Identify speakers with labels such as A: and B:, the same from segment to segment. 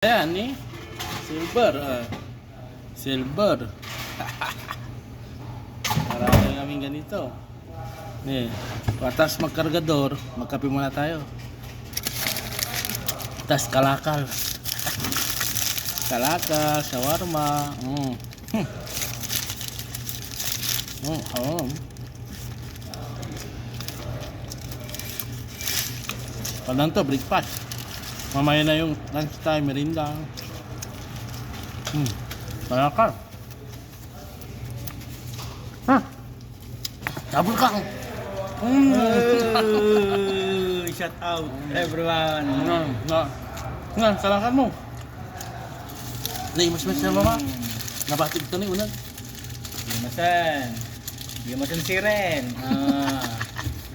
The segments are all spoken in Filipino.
A: Ayan ni silver, silver. Marami kaming ganito. Ni, patas magkargador, magkape muna tayo. Tas kalakal. Kalakal, shawarma. Paano to, breakfast. Mamaya na yung lunch time, merinda. Kalakal. Double ka.
B: Shout out everyone.
A: Kalakal mo. Naimas-mas na mama. Nabatig ito ni unang.
B: Dimasan si Ren.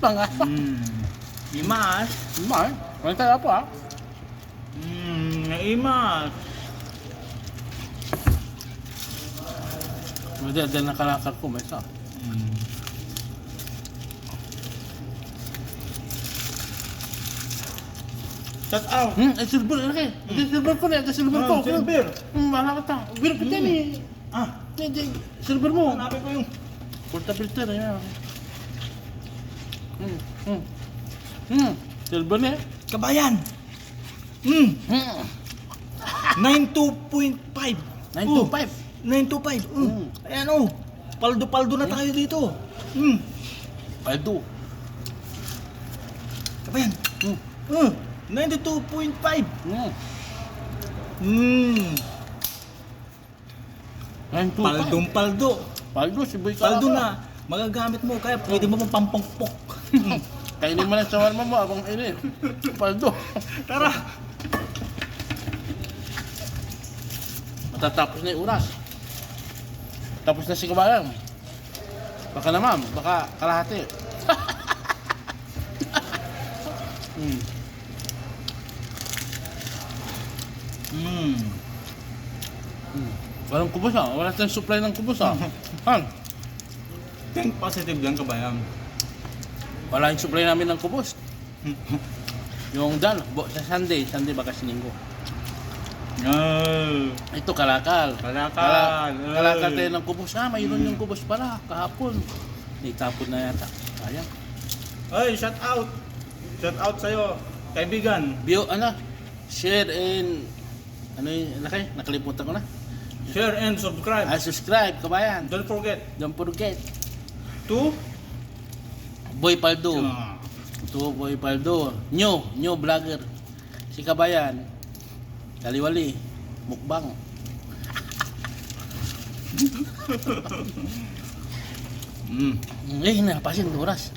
A: Pangapa.
B: Dimas.
A: Dimas. Kaya tayo po
B: Naimas.
A: Dahil nakalakal ko, may isa.
B: Shout out.
A: Ay, silver, laki. Ay, silver ko na. Ay, silver ko.
B: Silver.
A: Mahala ka ta. Silver kita ni. Silver mo.
B: Hanapin ko yung
A: Porta filter, ayan. Silver niya.
B: kabayan. 92.5.
A: 925.
B: 925. Ayan Paldo-paldo na tayo dito.
A: Paldo.
B: Kabayan. 92.5. Paldong-paldo.
A: Paldo, si Boy ka.
B: Paldo na. Magagamit mo kaya pwede mo pang pampongpok.
A: Kainin mo na sa shawarma mo abang ini. Paldo.
B: Tara.
A: Matatapos na yung oras. Tapos na si kabayan. Baka naman, baka kalahati. Walang kubos wala tayong supply ng kubos
B: Think positive lang kabayan.
A: Wala yung supply namin ng kubos. Yung sa Sunday baka sininggo. Ito kalakal. Kalakal tayo ng kubos. Mayroon yung kubos pala kahapon. Itapon na yata. Sayang.
B: Ay, shout out. Shout out sa'yo, kaibigan.
A: Share and nakalimutan ko na.
B: Share and subscribe.
A: Subscribe kabayan.
B: Don't forget
A: to
B: to
A: Boy Paldo. Boy Paldo. New vlogger. Si kabayan. Kaliwali. Mukbang. Napasin oras.